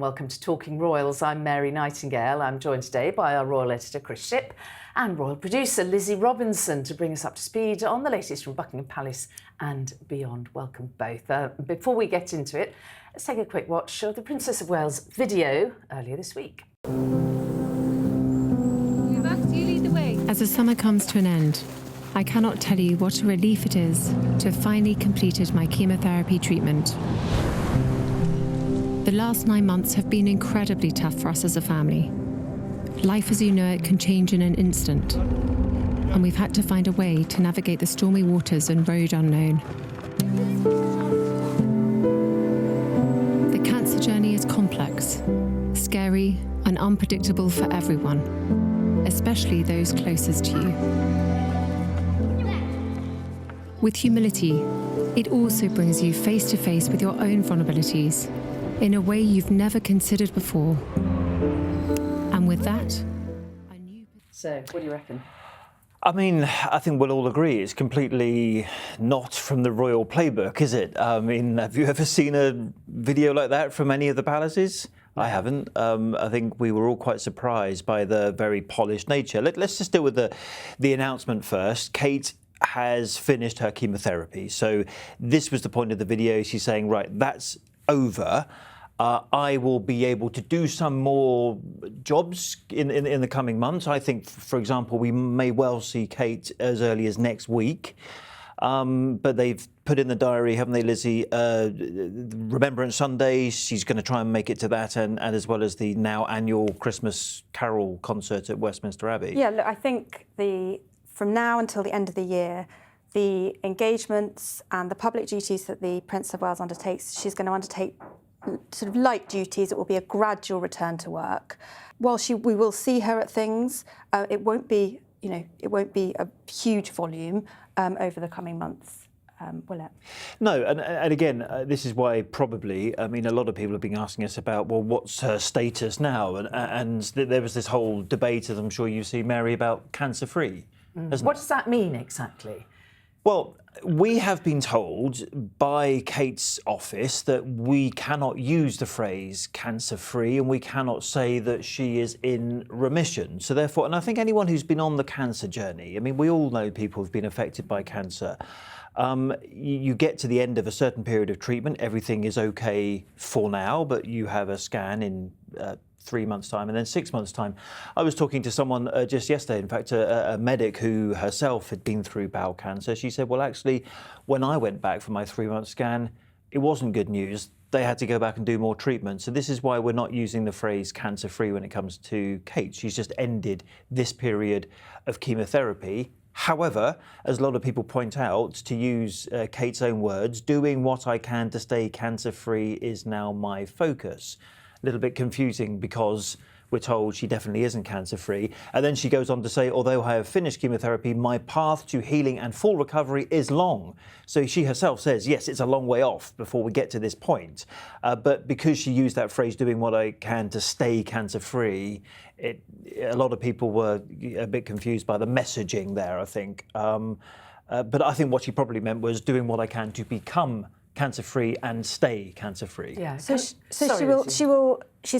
welcome to Talking Royals. I'm Mary Nightingale. I'm joined today by our royal editor Chris Shipp and royal producer Lizzie Robinson to bring us up to speed on the latest from Buckingham Palace and beyond. Welcome both. Before we get into it, let's take a quick watch of the Princess of Wales video earlier this week. As the summer comes to an end, I cannot tell you what a relief it is to have finally completed my chemotherapy treatment. The last 9 months have been incredibly tough for us as a family. Life as you know it can change in an instant, and we've had to find a way to navigate the stormy waters and road unknown. The cancer journey is complex, scary, and unpredictable for everyone, especially those closest to you. With humility, it also brings you face to face with your own vulnerabilities in a way you've never considered before. And with that, I knew... So, what do you reckon? I mean, I think we'll all agree it's completely not from the royal playbook, is it? I mean, have you ever seen a video like that from any of the palaces? I haven't. I think we were all quite surprised by the very polished nature. Let's just deal with the announcement first. Kate has finished her chemotherapy. So this was the point of the video. She's saying, right, that's over. I will be able to do some more jobs in the coming months. I think, for example, we may well see Kate as early as next week. But they've put in the diary, haven't they, Lizzie? Remembrance Sunday, she's going to try and make it to that, and as well as the now annual Christmas Carol concert at Westminster Abbey. Yeah, look, I think from now until the end of the year, the engagements and the public duties that the Princess of Wales undertakes, she's going to undertake sort of light duties. It will be a gradual return to work. While we will see her at things, it won't be a huge volume over the coming months, will it? No, and again, this is why probably, I mean, a lot of people have been asking us about, well, what's her status now? And there was this whole debate, as I'm sure you see, Mary, about cancer-free. What does that mean exactly? Well, we have been told by Kate's office that we cannot use the phrase cancer-free and we cannot say that she is in remission. So therefore, and I think anyone who's been on the cancer journey, I mean, we all know people who've been affected by cancer. You get to the end of a certain period of treatment, everything is okay for now, but you have a scan in 3 months' time and then 6 months' time. I was talking to someone just yesterday, in fact, a medic who herself had been through bowel cancer. She said, well, actually, when I went back for my 3-month scan, it wasn't good news. They had to go back and do more treatment. So this is why we're not using the phrase cancer-free when it comes to Kate. She's just ended this period of chemotherapy. However, as a lot of people point out, to use Kate's own words, doing what I can to stay cancer-free is now my focus. A little bit confusing because we're told she definitely isn't cancer-free. And then she goes on to say, although I have finished chemotherapy, my path to healing and full recovery is long. So she herself says, yes, it's a long way off before we get to this point. But because she used that phrase, doing what I can to stay cancer-free, a lot of people were a bit confused by the messaging there, I think. But I think what she probably meant was doing what I can to become cancer-free and stay cancer-free. Yeah. She's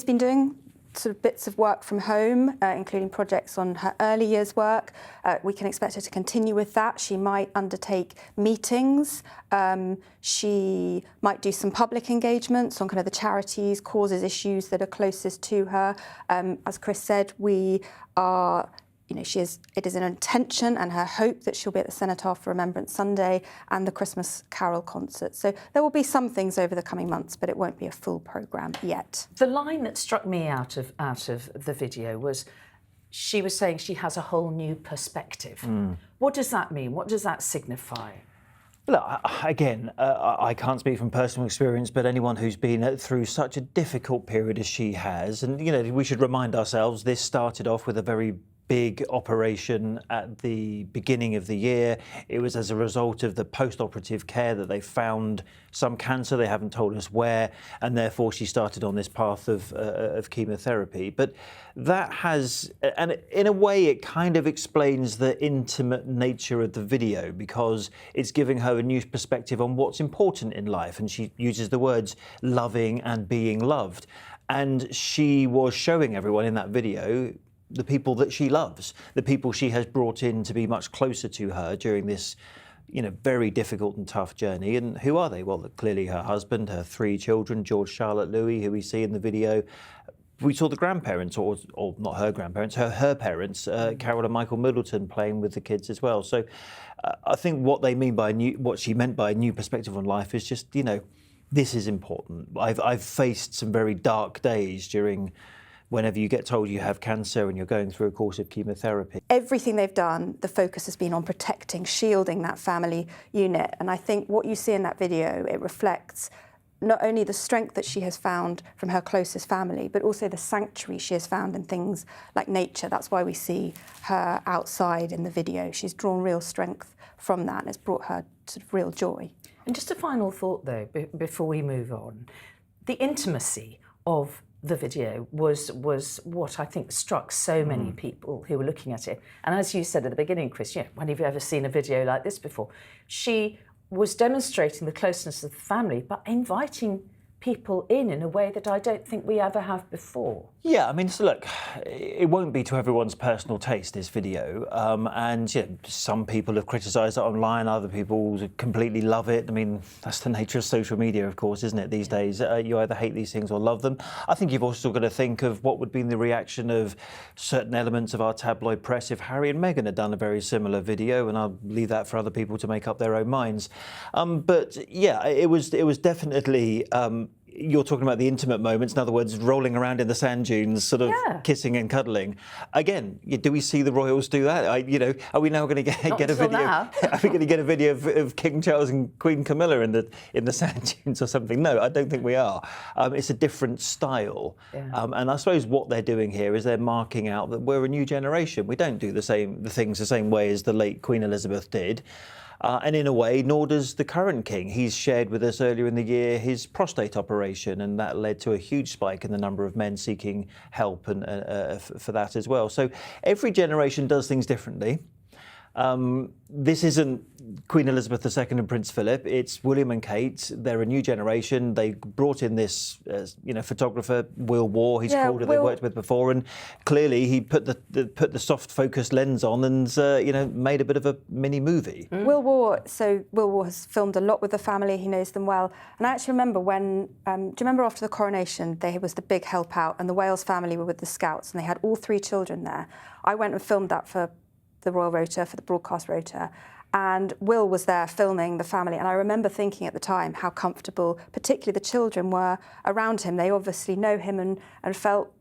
been doing sort of bits of work from home, including projects on her early years work. We can expect her to continue with that. She might undertake meetings. She might do some public engagements on kind of the charities, causes, issues that are closest to her. As Chris said, we are... it is an intention and her hope that she'll be at the Cenotaph for Remembrance Sunday and the Christmas Carol concert. So there will be some things over the coming months, but it won't be a full programme yet. The line that struck me out of the video was she was saying she has a whole new perspective. What does that mean? What does that signify? Look, again, I can't speak from personal experience, but anyone who's been through such a difficult period as she has, and, we should remind ourselves this started off with a very big operation at the beginning of the year. It was as a result of the post-operative care that they found some cancer. They haven't told us where, and therefore she started on this path of chemotherapy. But that has, and in a way, it kind of explains the intimate nature of the video because it's giving her a new perspective on what's important in life. And she uses the words loving and being loved. And she was showing everyone in that video the people that she loves, the people she has brought in to be much closer to her during this, very difficult and tough journey. And who are they? Well, clearly her husband, her 3 children, George, Charlotte, Louis, who we see in the video. We saw the grandparents, or not her grandparents, her parents, Carol and Michael Middleton, playing with the kids as well. So I think what she meant by a new perspective on life is just, this is important. I've faced some very dark days during whenever you get told you have cancer and you're going through a course of chemotherapy. Everything they've done, the focus has been on protecting, shielding that family unit. And I think what you see in that video, it reflects not only the strength that she has found from her closest family, but also the sanctuary she has found in things like nature. That's why we see her outside in the video. She's drawn real strength from that, and it's brought her sort of real joy. And just a final thought, though, before we move on. The intimacy of the video was what I think struck so many people who were looking at it. And as you said at the beginning, Chris, when have you ever seen a video like this before? She was demonstrating the closeness of the family, but inviting people in a way that I don't think we ever have before. Yeah, I mean, so look, it won't be to everyone's personal taste, this video. And some people have criticised it online, other people completely love it. I mean, that's the nature of social media, of course, isn't it, these days? You either hate these things or love them. I think you've also got to think of what would be the reaction of certain elements of our tabloid press if Harry and Meghan had done a very similar video, and I'll leave that for other people to make up their own minds. But yeah, it was definitely... you're talking about the intimate moments, in other words, rolling around in the sand dunes, sort of kissing and cuddling. Again, do we see the royals do that? Are we now going to get a video? Now. Are we going to get a video of King Charles and Queen Camilla in the sand dunes or something? No, I don't think we are. It's a different style, and I suppose what they're doing here is they're marking out that we're a new generation. We don't do the things the same way as the late Queen Elizabeth did. And in a way, nor does the current king. He's shared with us earlier in the year his prostate operation, and that led to a huge spike in the number of men seeking help and for that as well. So every generation does things differently. This isn't Queen Elizabeth II and Prince Philip. It's William and Kate. They're a new generation. They brought in this, photographer, Will Waugh. He's called it. They worked with before, and clearly he put the soft focus lens on and made a bit of a mini movie. Will Waugh has filmed a lot with the family. He knows them well. And I actually remember when, do you remember after the coronation, there was the big help out, and the Wales family were with the Scouts, and they had all 3 children there. I went and filmed that for the Royal Rota, for the broadcast rota, and Will was there filming the family, and I remember thinking at the time how comfortable particularly the children were around him. They obviously know him and felt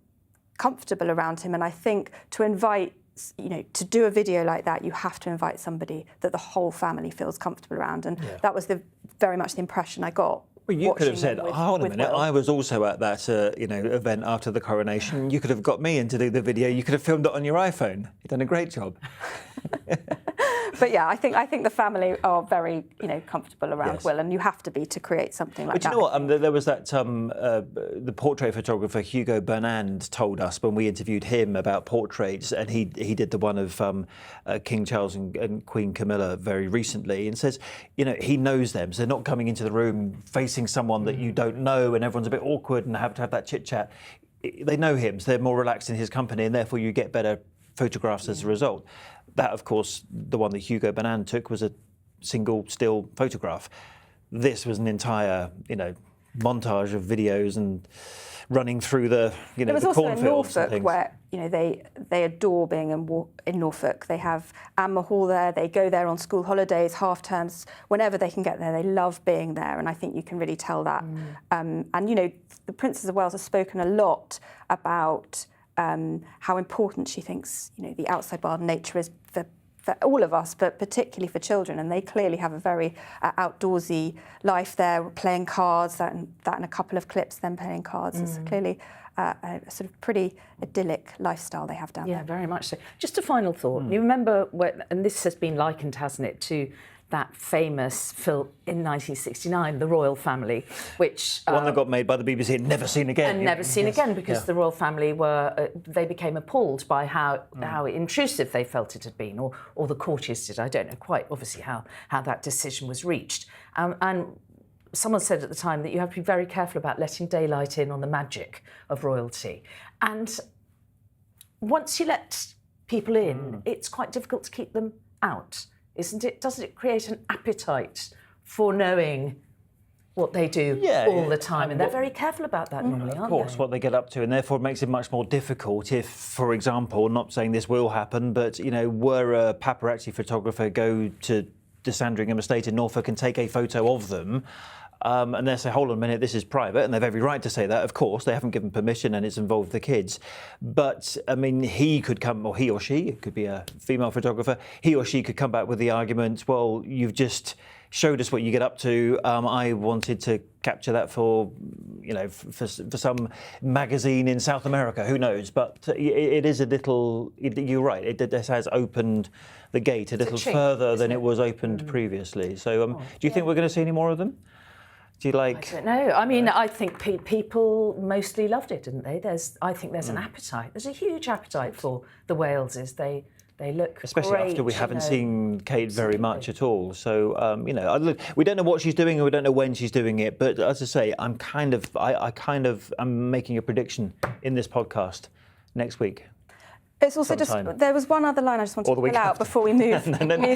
comfortable around him, and I think to invite, to do a video like that, you have to invite somebody that the whole family feels comfortable around, and that was very much the impression I got. Well, you could have said, hold on a minute, I was also at that event after the coronation. You could have got me in to do the video. You could have filmed it on your iPhone. You've done a great job. But yeah, I think the family are very comfortable around Will, and you have to be to create something like that. But you know what? There was that the portrait photographer Hugo Bernand told us when we interviewed him about portraits, and he did the one of King Charles and Queen Camilla very recently, and says he knows them, so they're not coming into the room facing someone that you don't know, and everyone's a bit awkward and have to have that chit chat. They know him, so they're more relaxed in his company, and therefore you get better photographs as a result. That, of course, the one that Hugo Bernand took was a single still photograph. This was an entire, montage of videos and running through the, the cornfields. There was also in Norfolk where, they adore being in Norfolk. They have Anne Hall there. They go there on school holidays, half terms, whenever they can get there. They love being there, and I think you can really tell that. And the Princess of Wales has spoken a lot about how important she thinks, the outside world and nature is for all of us, but particularly for children. And they clearly have a very outdoorsy life there, playing cards, that in a couple of clips, them playing cards. It's clearly a sort of pretty idyllic lifestyle they have down there. Yeah, very much so. Just a final thought. You remember, and this has been likened, hasn't it, to that famous film in 1969, The Royal Family, which... one that got made by the BBC and never seen again. And never seen again, because the Royal Family they became appalled by how intrusive they felt it had been, or the courtiers did. I don't know quite, obviously, how that decision was reached. And someone said at the time that you have to be very careful about letting daylight in on the magic of royalty. And once you let people in, it's quite difficult to keep them out, isn't it? Doesn't it create an appetite for knowing what they do all the time? And they're very careful about that normally, aren't they? Of course, what they get up to, and therefore it makes it much more difficult if, for example, not saying this will happen, but, were a paparazzi photographer go to the Sandringham estate in Norfolk and take a photo of them, and they say, hold on a minute, this is private, and they've every right to say that. Of course, they haven't given permission and it's involved the kids. But, I mean, he could come, or he or she, it could be a female photographer, he or she could come back with the argument, well, you've just showed us what you get up to. I wanted to capture that for some magazine in South America, who knows? But it is a little, you're right, it has opened the gate a little further than it was opened previously. So do you think we're going to see any more of them? Do you like? I don't know. I mean, I think people mostly loved it, didn't they? I think there's an appetite. There's a huge appetite for the Waleses. They look especially great, after we haven't seen Kate very much at all. So we don't know what she's doing and we don't know when she's doing it. But as I say, I'm making a prediction in this podcast next week. It's also there was one other line I just wanted to pull out before we move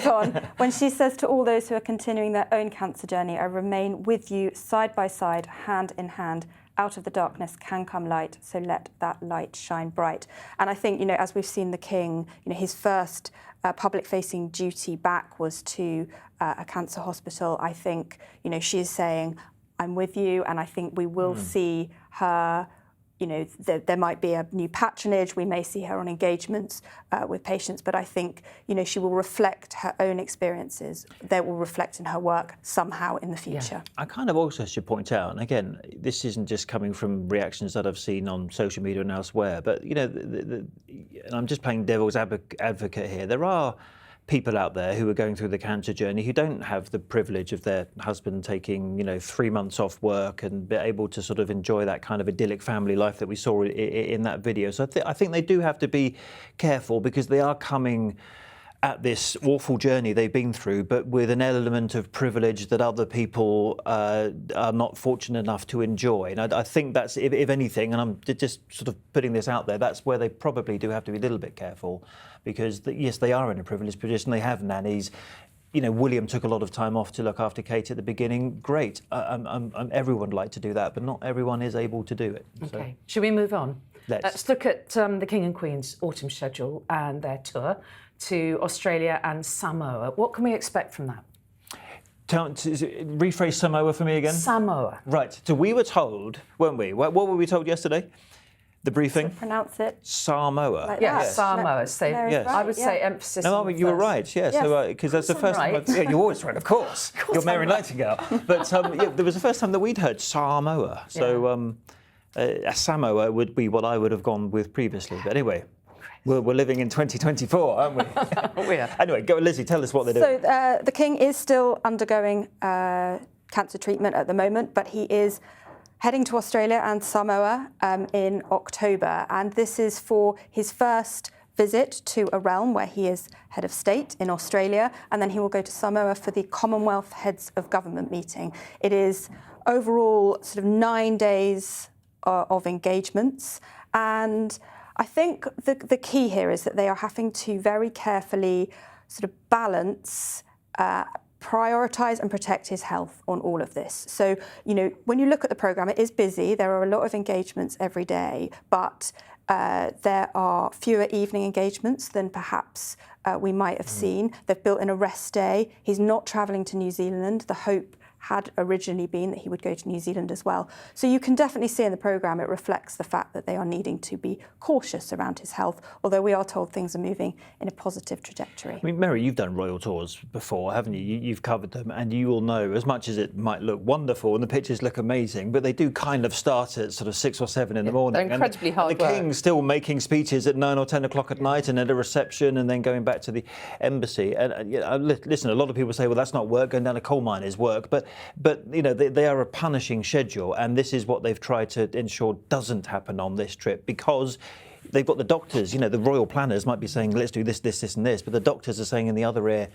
on. When she says to all those who are continuing their own cancer journey, I remain with you side by side, hand in hand. Out of the darkness can come light, so let that light shine bright. And I think, as we've seen the King, his first public-facing duty back was to a cancer hospital. I think, she is saying, I'm with you, and I think we will see her. There might be a new patronage. We may see her on engagements with patients, but I think, she will reflect her own experiences. They will reflect in her work somehow in the future. I kind of also should point out, and again, this isn't just coming from reactions that I've seen on social media and elsewhere, but, and I'm just playing devil's advocate here. There are people out there who are going through the cancer journey who don't have the privilege of their husband taking, 3 months off work and be able to sort of enjoy that kind of idyllic family life that we saw in that video. So I think they do have to be careful because they are coming at this awful journey they've been through, but with an element of privilege that other people are not fortunate enough to enjoy. And I think that's, if anything, and I'm just sort of putting this out there, that's where they probably do have to be a little bit careful because, yes, they are in a privileged position. They have nannies. William took a lot of time off to look after Kate at the beginning. Great. Everyone would like to do that, but not everyone is able to do it. Okay. Should we move on? Let's look at the King and Queen's autumn schedule and their tour to Australia and Samoa. What can we expect from that? Rephrase Samoa for me again. Samoa. Right. So we were told, weren't we? What were we told yesterday? The briefing? So pronounce it. Samoa. Like yes, Samoa. Yes. I would say emphasis. No, you were right. Yeah. Yes. So because that's the first time. You're always right, of course. You're Mary Nightingale. But there was the first time that we'd heard Samoa. So Samoa would be what I would have gone with previously. But anyway. We're living in 2024, aren't we? We are. Anyway, go, Lizzie, tell us what they're doing. So the King is still undergoing cancer treatment at the moment, but he is heading to Australia and Samoa in October. And this is for his first visit to a realm where he is head of state in Australia. And then he will go to Samoa for the Commonwealth Heads of Government meeting. It is overall sort of 9 days of engagements. And I think the key here is that they are having to very carefully sort of balance, prioritise and protect his health on all of this. So, when you look at the programme, it is busy. There are a lot of engagements every day, but there are fewer evening engagements than perhaps we might have seen. They've built in a rest day. He's not travelling to New Zealand. The hope had originally been that he would go to New Zealand as well. So you can definitely see in the programme it reflects the fact that they are needing to be cautious around his health, although we are told things are moving in a positive trajectory. I mean, Mary, you've done royal tours before, haven't you? You've covered them, and you will know, as much as it might look wonderful and the pictures look amazing, but they do kind of start at sort of 6 or 7 in the morning. They're incredibly hard work. The King's still making speeches at 9 or 10 o'clock at night and at a reception and then going back to the embassy. And listen, a lot of people say, well, that's not work, going down a coal mine is work, but they are a punishing schedule, and this is what they've tried to ensure doesn't happen on this trip, because they've got the doctors, the royal planners might be saying, let's do this, this, this and this, but the doctors are saying in the other ear,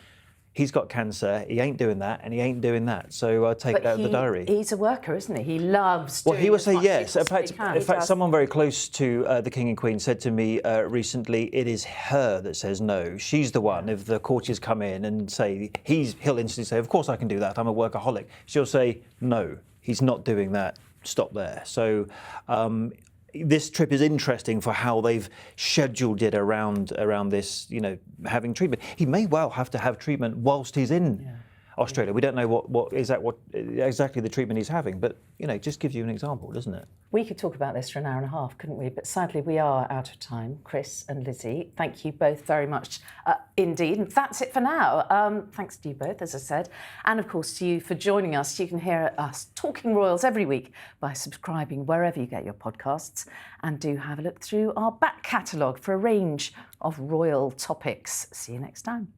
he's got cancer, he ain't doing that, and he ain't doing that. So I'll take that out of the diary. He's a worker, isn't he? He loves doing Well, he will as say much yes. as he In possibly fact, can. someone very close to the King and Queen said to me recently, it is her that says no. She's the one. If the courtiers come in and say, he'll instantly say, of course I can do that, I'm a workaholic. She'll say, no, he's not doing that. Stop there. So this trip is interesting for how they've scheduled it around this, having treatment. He may well have to have treatment whilst he's in Australia. We don't know what exactly the treatment he's having, but just gives you an example, doesn't it? We could talk about this for an hour and a half, couldn't we? But sadly, we are out of time. Chris and Lizzie, thank you both very much indeed. And that's it for now. Thanks to you both, as I said. And of course, to you for joining us. You can hear us talking royals every week by subscribing wherever you get your podcasts. And do have a look through our back catalogue for a range of royal topics. See you next time.